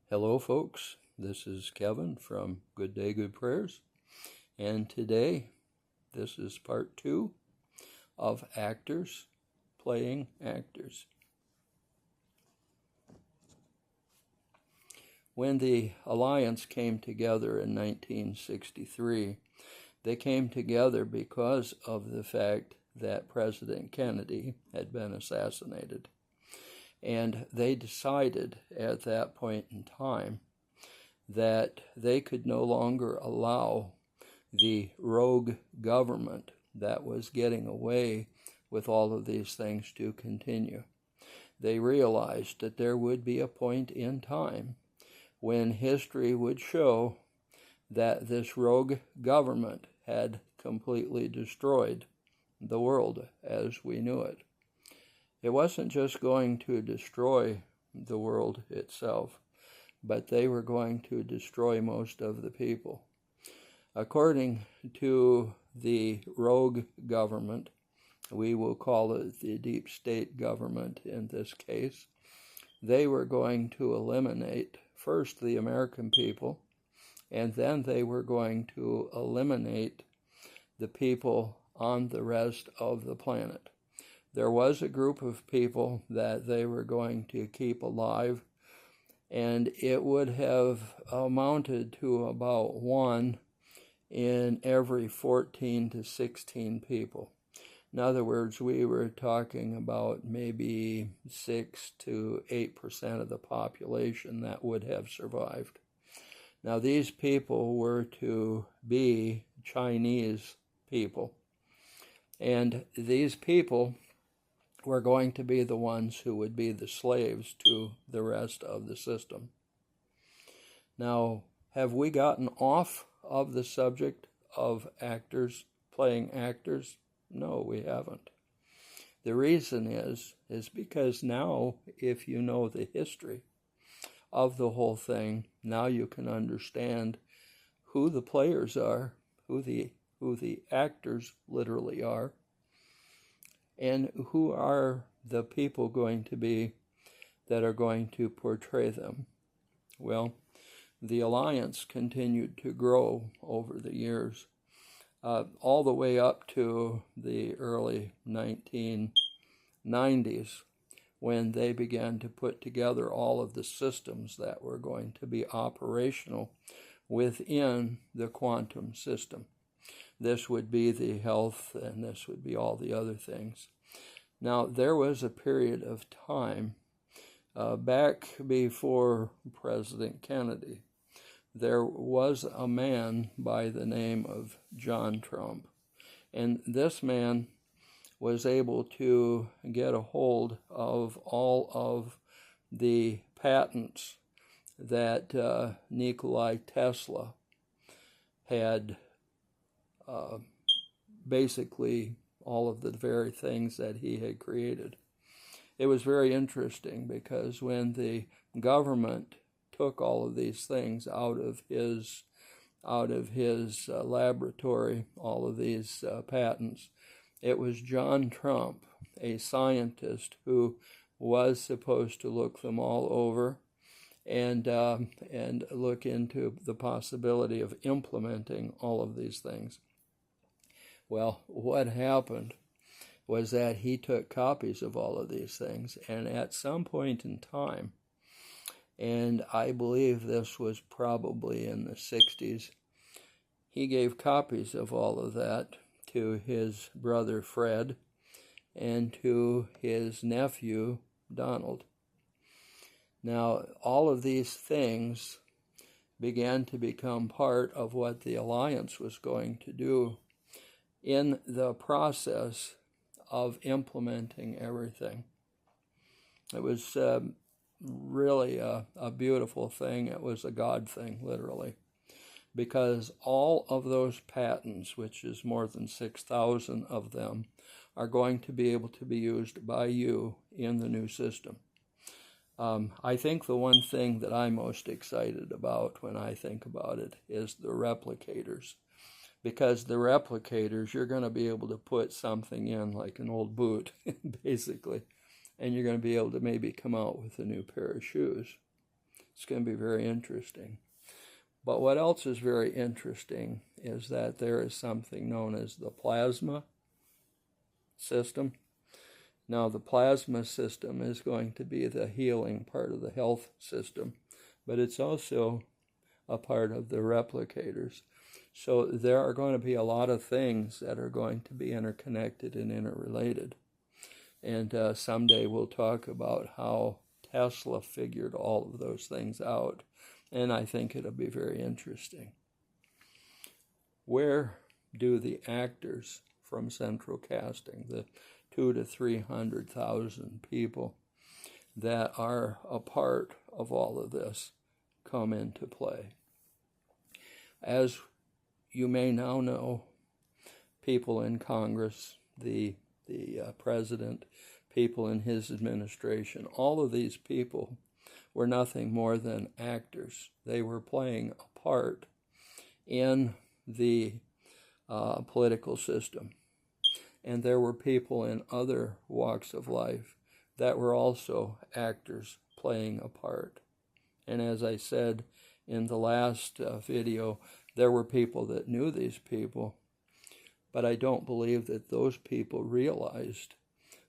Hello, folks. This is Kevin from Good Day, Good Prayers. And today, this is part 2 of Actors Playing Actors. When the Alliance came together in 1963, they came together because of the fact that President Kennedy had been assassinated. And they decided at that point in time that they could no longer allow the rogue government that was getting away with all of these things to continue. They realized that there would be a point in time when history would show that this rogue government had completely destroyed the world as we knew it. It wasn't just going to destroy the world itself, but they were going to destroy most of the people. According to the rogue government, we will call it the deep state government in this case, they were going to eliminate first the American people, and then they were going to eliminate the people on the rest of the planet. There was a group of people that they were going to keep alive, and it would have amounted to about 1 in every 14 to 16 people. In other words, we were talking about maybe 6 to 8% of the population that would have survived. Now, these people were to be Chinese people, and these people were going to be the ones who would be the slaves to the rest of the system. Now, have we gotten off of the subject of actors playing actors? No, we haven't. The reason is because now, if you know the history of the whole thing, now you can understand who the players are, who the actors literally are, and who are the people going to be that are going to portray them. Well, the Alliance continued to grow over the years, all the way up to the early 1990s, when they began to put together all of the systems that were going to be operational within the quantum system. This would be the health, and this would be all the other things. Now, there was a period of time back before President Kennedy. There was a man by the name of John Trump, and this man was able to get a hold of all of the patents that Nikola Tesla had, basically all of the very things that he had created. It was very interesting because when the government took all of these things out of his laboratory, all of these patents, it was John Trump, a scientist, who was supposed to look them all over and look into the possibility of implementing all of these things. Well, what happened was that he took copies of all of these things, and at some point in time, and I believe this was probably in the 60s, he gave copies of all of that to his brother Fred and to his nephew Donald. Now, all of these things began to become part of what the Alliance was going to do in the process of implementing everything. It was really a beautiful thing. It was a God thing, literally, because all of those patents, which is more than 6,000 of them, are going to be able to be used by you in the new system. I think the one thing that I'm most excited about when I think about it is the replicators. Because the replicators, you're going to be able to put something in, like an old boot, basically, and you're going to be able to maybe come out with a new pair of shoes. It's going to be very interesting. But what else is very interesting is that there is something known as the plasma system. Now, the plasma system is going to be the healing part of the health system, but it's also a part of the replicators. So there are going to be a lot of things that are going to be interconnected and interrelated. And someday we'll talk about how Tesla figured all of those things out. And I think it'll be very interesting. Where do the actors from Central Casting, the 200,000 to 300,000 people that are a part of all of this, come into play? As you may now know, people in Congress, the president, people in his administration, all of these people were nothing more than actors. They were playing a part in the political system. And there were people in other walks of life that were also actors playing a part. And as I said in the last video, there were people that knew these people, but I don't believe that those people realized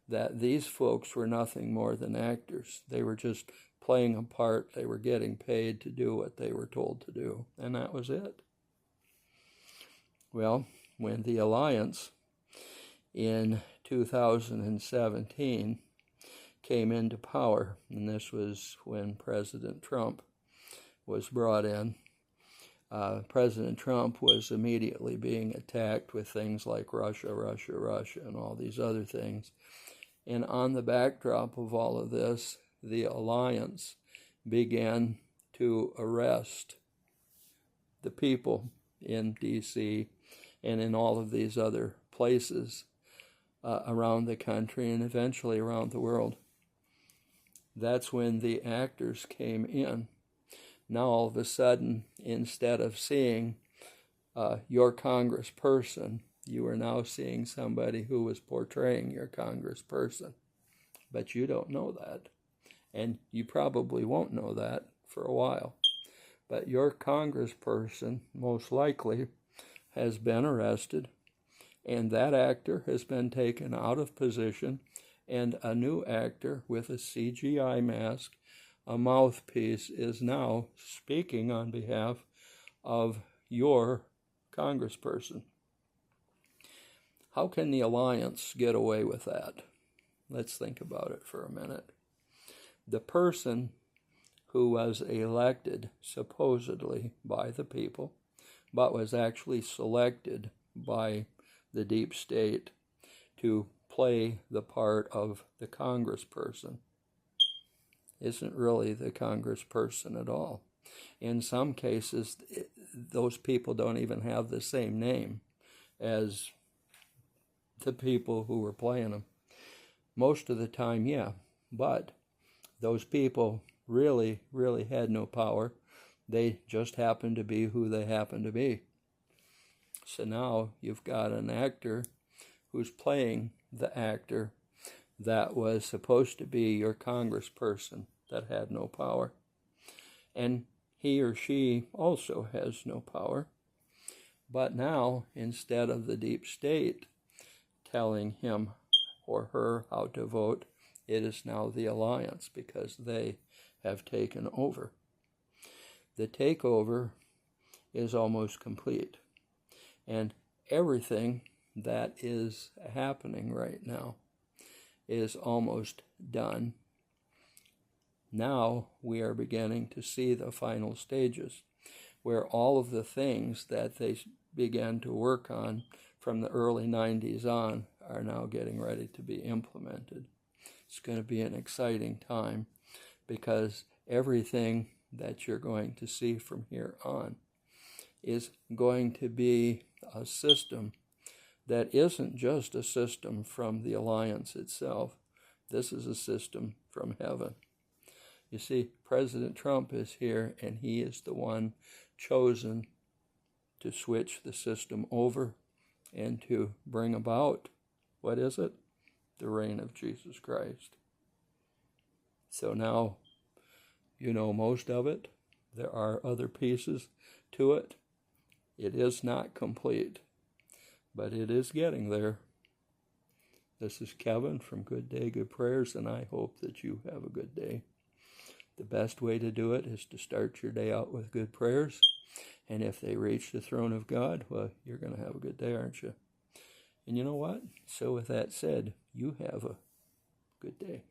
that these folks were nothing more than actors. They were just playing a part. They were getting paid to do what they were told to do, and that was it. Well, when the Alliance in 2017 came into power, and this was when President Trump was brought in, President Trump was immediately being attacked with things like Russia, Russia, Russia, and all these other things. And on the backdrop of all of this, the Alliance began to arrest the people in D.C. and in all of these other places around the country and eventually around the world. That's when the actors came in. Now all of a sudden, instead of seeing your congressperson, you are now seeing somebody who was portraying your congressperson. But you don't know that. And you probably won't know that for a while. But your congressperson, most likely, has been arrested, and that actor has been taken out of position, and a new actor with a CGI mask, a mouthpiece, is now speaking on behalf of your congressperson. How can the Alliance get away with that? Let's think about it for a minute. The person who was elected supposedly by the people, but was actually selected by the deep state to play the part of the congressperson, isn't really the congressperson at all. In some cases, those people don't even have the same name as the people who were playing them. Most of the time, yeah, but those people really, really had no power. They just happened to be who they happened to be. So now you've got an actor who's playing the actor that was supposed to be your congressperson that had no power. And he or she also has no power. But now, instead of the deep state telling him or her how to vote, it is now the Alliance, because they have taken over. The takeover is almost complete. And everything that is happening right now is almost done. Now we are beginning to see the final stages, where all of the things that they began to work on from the early 90s on are now getting ready to be implemented. It's going to be an exciting time, because everything that you're going to see from here on is going to be a system that isn't just a system from the Alliance itself. This is a system from heaven. You see, President Trump is here, and he is the one chosen to switch the system over and to bring about, what is it? The reign of Jesus Christ. So now You know most of it. There are other pieces to it. It is not complete, but it is getting there. This is Kevin from Good Day, Good Prayers, and I hope that you have a good day. The best way to do it is to start your day out with good prayers, and if they reach the throne of God, well, you're going to have a good day, aren't you? And you know what? So with that said, you have a good day.